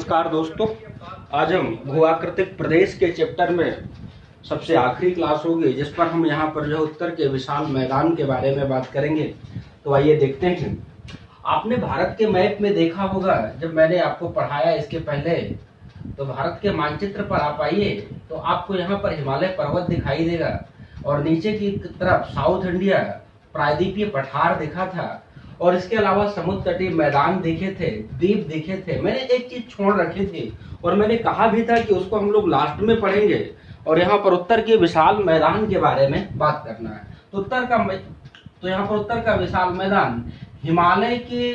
नमस्कार दोस्तों, आज हम भूआकृतिक प्रदेश के चैप्टर में सबसे आखिरी क्लास होगी जिस पर हम यहाँ पर जो उत्तर के विशाल मैदान के बारे में बात करेंगे। तो आइए देखते हैं। आपने भारत के मैप में देखा होगा, जब मैंने आपको पढ़ाया इसके पहले, तो भारत के मानचित्र पर आप आइए तो आपको यहाँ पर हिमालय पर्वत दिखाई देगा और नीचे की तरफ साउथ इंडिया प्रायद्वीपीय पठार दिखा था और इसके अलावा समुद्र तटीय मैदान देखे थे, द्वीप देखे थे। मैंने एक चीज छोड़ रखी थी और मैंने कहा भी था कि उसको हम लोग लास्ट में पढ़ेंगे और यहाँ पर उत्तर के विशाल मैदान के बारे में बात करना है। तो यहाँ पर उत्तर का विशाल मैदान हिमालय के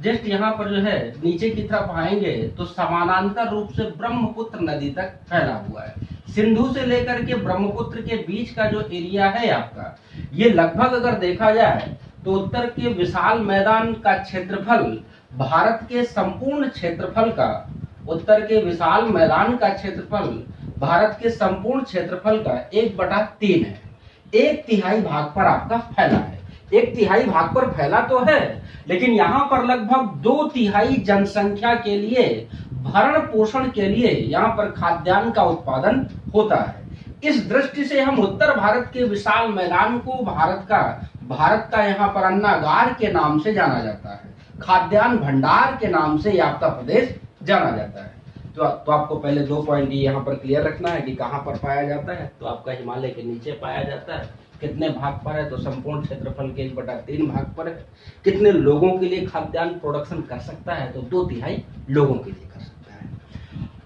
जस्ट यहाँ पर जो है नीचे की तरफ आएंगे तो समानांतर रूप से ब्रह्मपुत्र नदी तक फैला हुआ है। सिंधु से लेकर के ब्रह्मपुत्र के बीच का जो एरिया है आपका, ये लगभग अगर देखा जाए तो उत्तर के विशाल मैदान का क्षेत्रफल भारत के संपूर्ण क्षेत्रफल का, उत्तर के विशाल मैदान का क्षेत्रफल भारत के संपूर्ण क्षेत्रफल का 1/3 है। 1/3 भाग पर आपका फैला है। 1/3 भाग पर फैला तो है, लेकिन यहाँ पर लगभग 2/3 जनसंख्या के लिए, भरण पोषण के लिए यहाँ पर खाद्यान्न का उत्पादन होता है। इस दृष्टि से हम उत्तर भारत के विशाल मैदान को भारत का यहाँ पर अन्नागार के नाम से जाना जाता है, खाद्यान्न भंडार के नाम से यह आपका प्रदेश जाना जाता है। तो आपको पहले 2 पॉइंट यहाँ पर क्लियर रखना है कि कहाँ पर पाया जाता है। तो आपका हिमालय के नीचे पाया जाता है। कितने भाग पर है? तो संपूर्ण क्षेत्रफल के 1/3 भाग पर है। कितने लोगों के लिए खाद्यान्न प्रोडक्शन कर सकता है? तो 2/3 लोगों के लिए कर सकता है।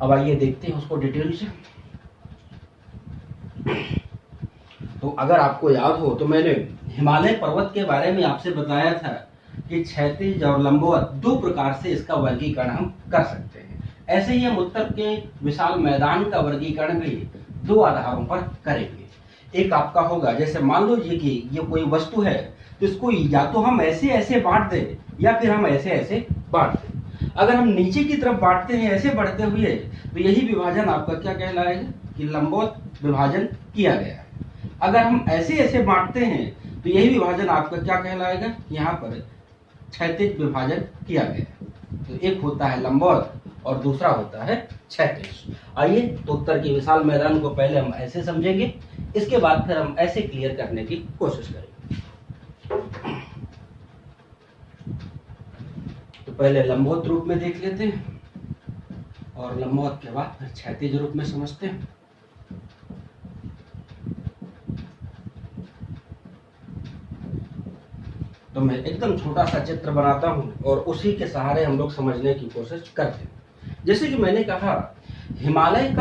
अब आइए देखते हैं उसको डिटेल से। तो अगर आपको याद हो तो मैंने हिमालय पर्वत के बारे में आपसे बताया था कि क्षैतिज और लंबवत 2 प्रकार से इसका वर्गीकरण हम कर सकते हैं। ऐसे ही हम उत्तर के विशाल मैदान का वर्गीकरण भी 2 आधारों पर करेंगे। एक आपका होगा, जैसे मान लीजिए कि ये कोई वस्तु है तो इसको या तो हम ऐसे ऐसे बांट दें या फिर हम ऐसे ऐसे बांट दें। अगर हम नीचे की तरफ बांटते हैं ऐसे बढ़ते हुए, तो यही विभाजन आपका क्या कहलाएगा कि लंबवत विभाजन किया गया है। अगर हम ऐसे ऐसे बांटते हैं तो यही विभाजन आपका क्या कहलाएगा, यहाँ पर क्षैतिज विभाजन किया गया। तो एक होता है लंबवत और दूसरा होता है क्षैतिज। आइए तो उत्तर के विशाल मैदान को पहले हम ऐसे समझेंगे, इसके बाद फिर हम ऐसे क्लियर करने की कोशिश करेंगे। तो पहले लंबवत रूप में देख लेते हैं और लंबवत के बाद फिर क्षैतिज रूप में समझते हैं। तो मैं एकदम छोटा सा चित्र बनाता हूं और उसी के सहारे हम लोग समझने की कोशिश करते हैं। जैसे कि मैंने कहा, हिमालय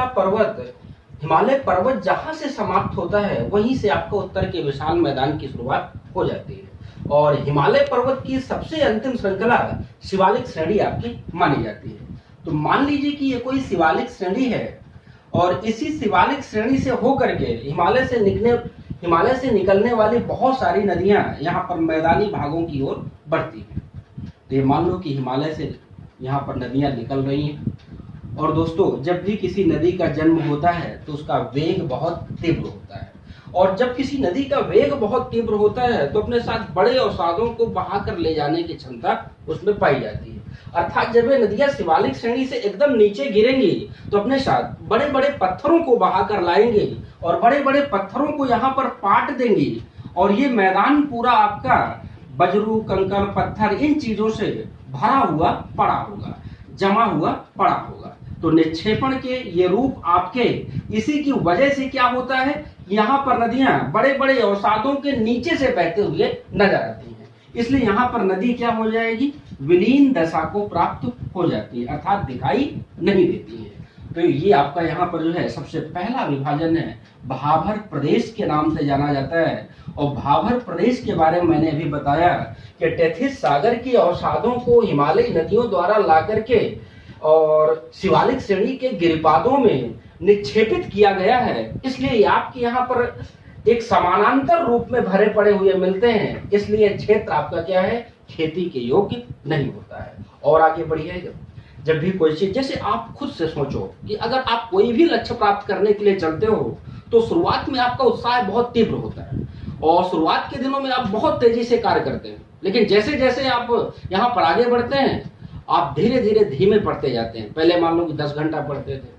पर्वत जहां से समाप्त होता है वहीं से आपको उत्तर के विशाल मैदान की शुरुआत हो जाती है और हिमालय पर्वत की सबसे अंतिम श्रृंखला शिवालिक श्रेणी आपकी मानी जाती है। तो मान लीजिए कि ये कोई शिवालिक श्रेणी है और इसी शिवालिक श्रेणी से होकर के हिमालय से निकलने वाली बहुत सारी नदियां यहाँ पर मैदानी भागों की ओर बढ़ती हैं। तो ये मान लो कि हिमालय से यहाँ पर नदियां निकल रही हैं और दोस्तों, जब भी किसी नदी का जन्म होता है तो उसका वेग बहुत तीव्र होता है और जब किसी नदी का वेग बहुत तीव्र होता है तो अपने साथ बड़े अवसादों को बहाकर ले जाने की क्षमता उसमें पाई जाती है। अर्थात जब ये नदियां शिवालिक श्रेणी से एकदम नीचे गिरेंगी तो अपने साथ बड़े बड़े पत्थरों को बहाकर लाएंगे और बड़े बड़े पत्थरों को यहाँ पर पाट देंगी और ये मैदान पूरा आपका बजरू, कंकड़, पत्थर, इन चीजों से भरा हुआ पड़ा होगा, जमा हुआ पड़ा होगा। तो निक्षेपण के ये रूप आपके इसी की वजह से क्या होता है, यहाँ पर नदियां बड़े बड़े अवसादों के नीचे से बहते हुए नजर आती हैं। इसलिए यहाँ पर नदी क्या हो जाएगी, विलीन दशा को प्राप्त हो जाती है, अर्थात दिखाई नहीं देती है। तो ये आपका यहाँ पर जो है सबसे पहला विभाजन है, भाभर प्रदेश के नाम से जाना जाता है। और भाभर प्रदेश के बारे में मैंने अभी बताया कि टेथिस सागर की अवसादों को हिमालयी नदियों द्वारा ला करके और शिवालिक श्रेणी के गिरिपादों में निक्षेपित किया गया है। इसलिए आपके यहाँ पर एक समानांतर रूप में भरे पड़े हुए मिलते हैं। इसलिए क्षेत्र आपका क्या है, खेती के योग्य नहीं होता है। और आगे बढ़िएगा, जब भी कोई चीज, जैसे आप खुद से सोचो कि अगर आप कोई भी लक्ष्य प्राप्त करने के लिए चलते हो तो शुरुआत में आपका उत्साह बहुत तीव्र होता है और शुरुआत के दिनों में आप बहुत तेजी से कार्य करते हैं, लेकिन जैसे जैसे आप यहाँ पर आगे बढ़ते हैं आप धीरे धीरे धीमे पढ़ते जाते हैं। पहले मान लो कि 10 घंटा पढ़ते थे,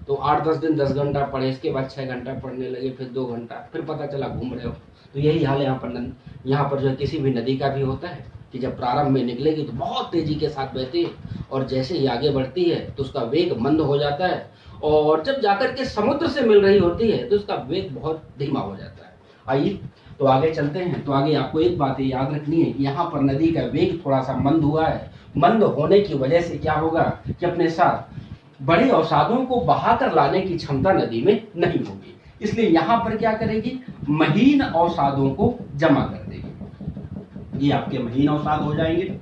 तो 8-10 दिन 10 घंटा पढ़े, इसके बाद 6 घंटा पढ़ने लगे, फिर 2 घंटा, फिर पता चला घूम रहे हो। तो यही हाल यहाँ पर जो किसी भी नदी का भी होता है कि जब प्रारंभ में निकलेगी तो बहुत तेजी के साथ बहती है, और जैसे ही आगे बढ़ती है तो उसका वेग मंद हो जाता है, और जब जाकर के समुद्र से मिल रही होती है तो उसका वेग बहुत धीमा हो जाता है। आइए तो आगे चलते हैं। तो आगे आपको एक बात याद रखनी है कि यहाँ पर नदी का वेग थोड़ा सा मंद हुआ है। मंद होने की वजह से क्या होगा कि अपने साथ बड़े अवसादों को बहाकर लाने की क्षमता नदी में नहीं होगी, इसलिए यहाँ पर क्या करेगी, महीन अवसादों को जमा कर देगी। ये आपके महीन अवसाद हो जाएंगे,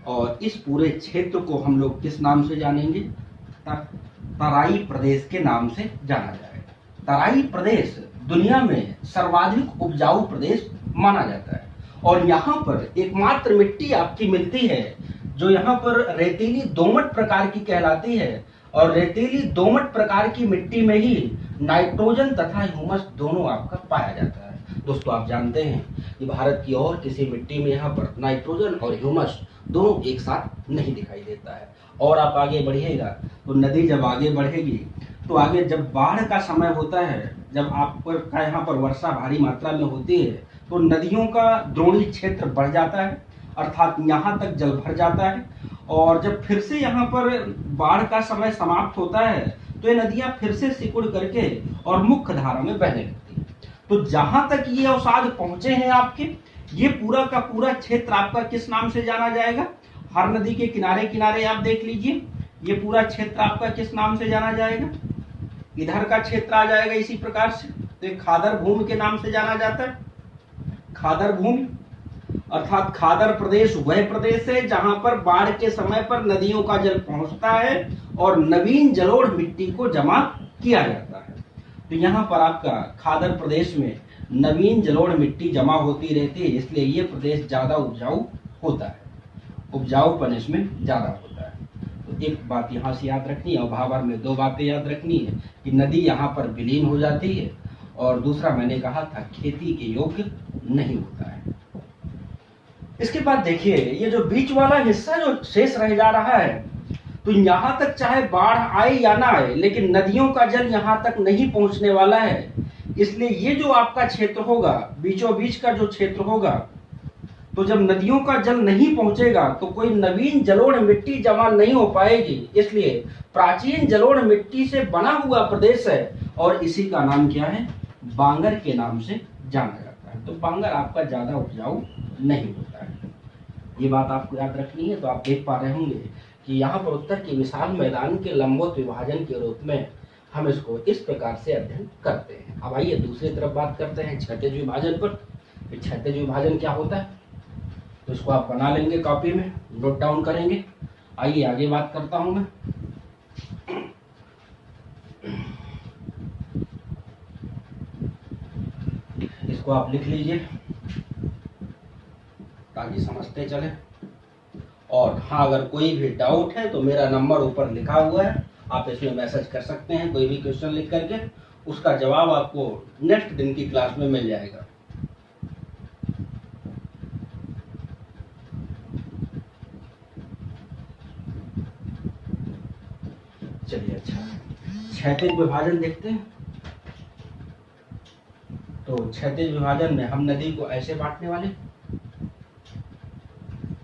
और इस पूरे क्षेत्र को हम लोग किस नाम से जानेंगे, तराई प्रदेश के नाम से जाना जाएगा। तराई प्रदेश दुनिया में सर्वाधिक उपजाऊ प्रदेश माना जाता है, और यहाँ पर एकमात्र मिट्टी आपकी मिलती है जो यहाँ पर रेतीली दोमट प्रकार की कहलाती है, और रेतीली दोमट प्रकार की मिट्टी में ही नाइट्रोजन तथा ह्यूमस दोनों आपका पाया जाता है। दोस्तों आप जानते हैं कि भारत की और किसी मिट्टी में यहाँ पर नाइट्रोजन और ह्यूमस दोनों एक साथ नहीं दिखाई देता है। और आप आगे बढ़िएगा तो नदी जब आगे बढ़ेगी तो आगे जब बाढ़ का समय होता है, जब आप पर यहाँ पर वर्षा भारी मात्रा में होती है, तो नदियों का द्रोणी क्षेत्र बढ़ जाता है, अर्थात यहाँ तक जल भर जाता है, और जब फिर से यहाँ पर बाढ़ का समय समाप्त होता है तो ये नदियां फिर से सिकुड़ करके और मुख्य धारा में बहने लगती हैं। तो जहां तक ये अवसाद पहुंचे हैं आपके, ये पूरा का पूरा क्षेत्र आपका किस नाम से जाना जाएगा, हर नदी के किनारे किनारे आप देख लीजिए, ये पूरा क्षेत्र आपका किस नाम से जाना जाएगा, इधर का क्षेत्र आ जाएगा इसी प्रकार से, तो खादर भूमि के नाम से जाना जाता है। खादर भूमि अर्थात खादर प्रदेश वह प्रदेश है जहां पर बाढ़ के समय पर नदियों का जल पहुंचता है और नवीन जलोढ़ मिट्टी को जमा किया जाता है। तो यहाँ पर आपका खादर प्रदेश में नवीन जलोढ़ मिट्टी जमा होती रहती है, इसलिए ये प्रदेश ज्यादा उपजाऊ होता है, उपजाऊपन इसमें ज्यादा होता है। तो एक बात यहाँ से याद रखनी है, और भावर में 2 बातें याद रखनी है कि नदी यहाँ पर विलीन हो जाती है, और दूसरा मैंने कहा था खेती के योग्य नहीं होता है। इसके बाद देखिए ये जो बीच वाला हिस्सा जो शेष रह जा रहा है, तो यहाँ तक चाहे बाढ़ आए या ना आए, लेकिन नदियों का जल यहाँ तक नहीं पहुंचने वाला है, इसलिए ये जो आपका क्षेत्र होगा, बीचों बीच का जो क्षेत्र होगा, तो जब नदियों का जल नहीं पहुंचेगा तो कोई नवीन जलोढ़ मिट्टी जमा नहीं हो पाएगी, इसलिए प्राचीन जलोढ़ मिट्टी से बना हुआ प्रदेश है, और इसी का नाम क्या है, बांगर के नाम से जाना जाता है। तो बांगर आपका ज्यादा उपजाऊ नहीं होता है, ये बात आपको याद रखनी है। तो आप देख पा रहे होंगे कि यहाँ पर उत्तर के विशाल मैदान के लंबवत विभाजन के रूप में हम इसको इस प्रकार से अध्ययन करते हैं। अब आइए दूसरी तरफ बात करते हैं क्षैतिज विभाजन पर। क्षैतिज विभाजन क्या होता है, तो इसको आप बना लेंगे, कॉपी में नोट डाउन करेंगे। आइए आगे बात करता हूं मैं। इसको आप लिख लीजिए ताकि समझते चले, और हाँ अगर कोई भी डाउट है तो मेरा नंबर ऊपर लिखा हुआ है, आप इसमें मैसेज कर सकते हैं, कोई भी क्वेश्चन लिख करके उसका जवाब आपको नेक्स्ट दिन की क्लास में मिल जाएगा। चलिए अच्छा, क्षैतिज विभाजन देखते हैं। तो क्षैतिज विभाजन में हम नदी को ऐसे बांटने वाले,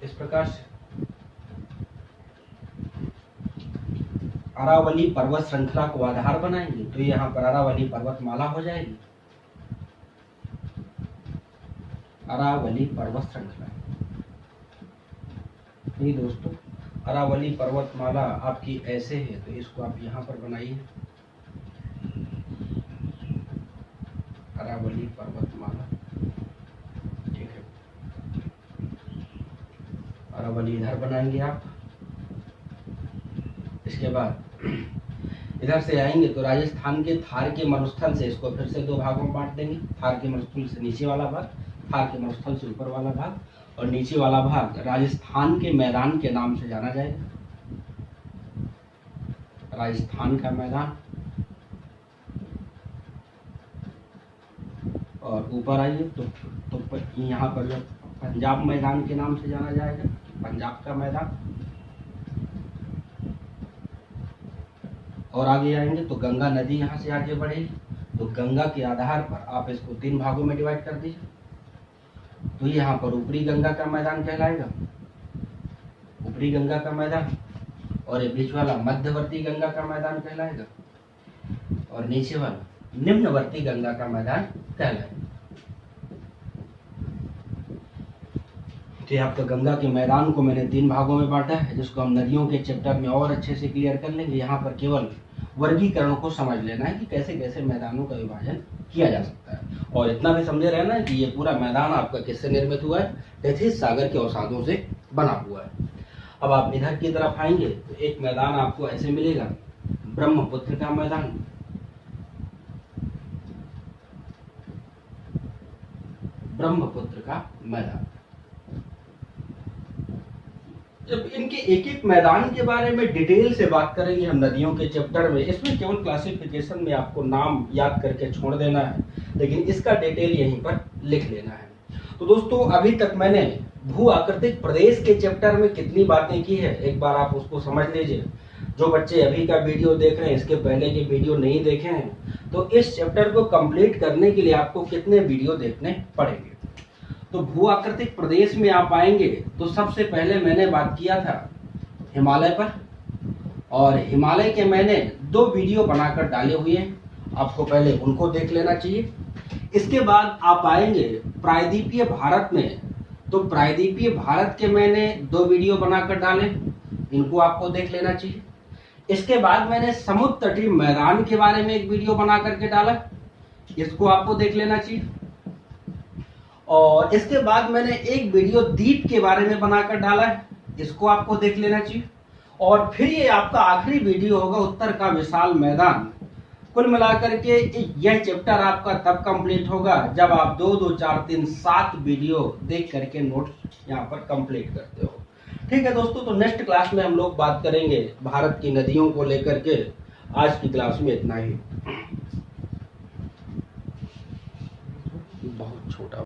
इस प्रकार से अरावली पर्वत श्रृंखला को आधार बनाएंगे, तो यहाँ पर अरावली पर्वतमाला हो जाएगी, अरावली पर्वत श्रृंखला। नहीं दोस्तों, अरावली पर्वतमाला आपकी ऐसे है, तो इसको आप यहाँ पर बनाइए, अरावली पर्वतमाला, ठीक है। अरावली इधर बनाएंगे आप, इसके बाद इधर से आएंगे तो राजस्थान के थार के मरुस्थल से इसको फिर से 2 भागों में बांट देंगे। थार के मरुस्थल से नीचे वाला भाग, थार के मरुस्थल से ऊपर वाला भाग, और नीचे वाला भाग राजस्थान के मैदान के नाम से जाना जाएगा, राजस्थान का मैदान। और ऊपर आइए तो यहाँ पर जो पंजाब मैदान के नाम से जाना जाएगा, पंजाब का मैदान। और आगे आएंगे तो गंगा नदी यहाँ से आगे बढ़ेगी, तो गंगा के आधार पर आप इसको 3 भागों में डिवाइड कर दीजिए। तो यहाँ पर ऊपरी गंगा का मैदान कहलाएगा, ऊपरी गंगा का मैदान, और ये बीच वाला मध्यवर्ती गंगा का मैदान कहलाएगा, और नीचे वाला निम्नवर्ती गंगा का मैदान कहलाएगा। तो आपका गंगा के मैदान को मैंने 3 भागों में बांटा है, जिसको हम नदियों के चैप्टर में और अच्छे से क्लियर कर लेंगे। यहाँ पर केवल वर्गीकरण को समझ लेना है कि कैसे कैसे मैदानों का विभाजन किया जा सकता है, और इतना भी समझे रहना है कि ये पूरा मैदान आपका किससे निर्मित हुआ है, तैथिस सागर के अवसादों से बना हुआ है। अब आप इधर की तरफ आएंगे तो एक मैदान आपको ऐसे मिलेगा, ब्रह्मपुत्र का मैदान। ब्रह्मपुत्र का मैदान। जब इनके एक एक मैदान के बारे में डिटेल से बात करेंगे हम नदियों के चैप्टर में, इसमें केवल क्लासिफिकेशन में आपको नाम याद करके छोड़ देना है, लेकिन इसका डिटेल यहीं पर लिख लेना है। तो दोस्तों अभी तक मैंने भू आकृतिक प्रदेश के चैप्टर में कितनी बातें की है, एक बार आप उसको समझ लीजिए। जो बच्चे अभी का वीडियो देख रहे हैं, इसके पहले के वीडियो नहीं देखे हैं, तो इस चैप्टर को कंप्लीट करने के लिए आपको कितने वीडियो देखने पड़ेंगे। तो भू आकृतिक प्रदेश में आप आएंगे तो सबसे पहले मैंने बात किया था हिमालय पर, और हिमालय के मैंने 2 वीडियो बनाकर डाले हुए हैं, आपको पहले उनको देख लेना चाहिए। इसके बाद आप आएंगे प्रायद्वीपीय भारत में, तो प्रायद्वीपीय भारत के मैंने 2 वीडियो बनाकर डाले, इनको आपको देख लेना चाहिए। इसके बाद मैंने समुद्र तटीय मैदान के बारे में एक वीडियो बना करके डाला, इसको आपको देख लेना चाहिए। और इसके बाद मैंने एक वीडियो द्वीप के बारे में बनाकर डाला है, इसको आपको देख लेना चाहिए। और फिर ये आपका आखिरी वीडियो होगा उत्तर का विशाल मैदान। कुल मिलाकर के यह चैप्टर आपका तब कंप्लीट होगा जब आप 2, 2, 4, 3, 7 वीडियो देख करके नोट्स यहाँ पर कंप्लीट करते हो। ठीक है दोस्तों, तो नेक्स्ट क्लास में हम लोग बात करेंगे भारत की नदियों को लेकर के। आज की क्लास में इतना ही, बहुत छोटा।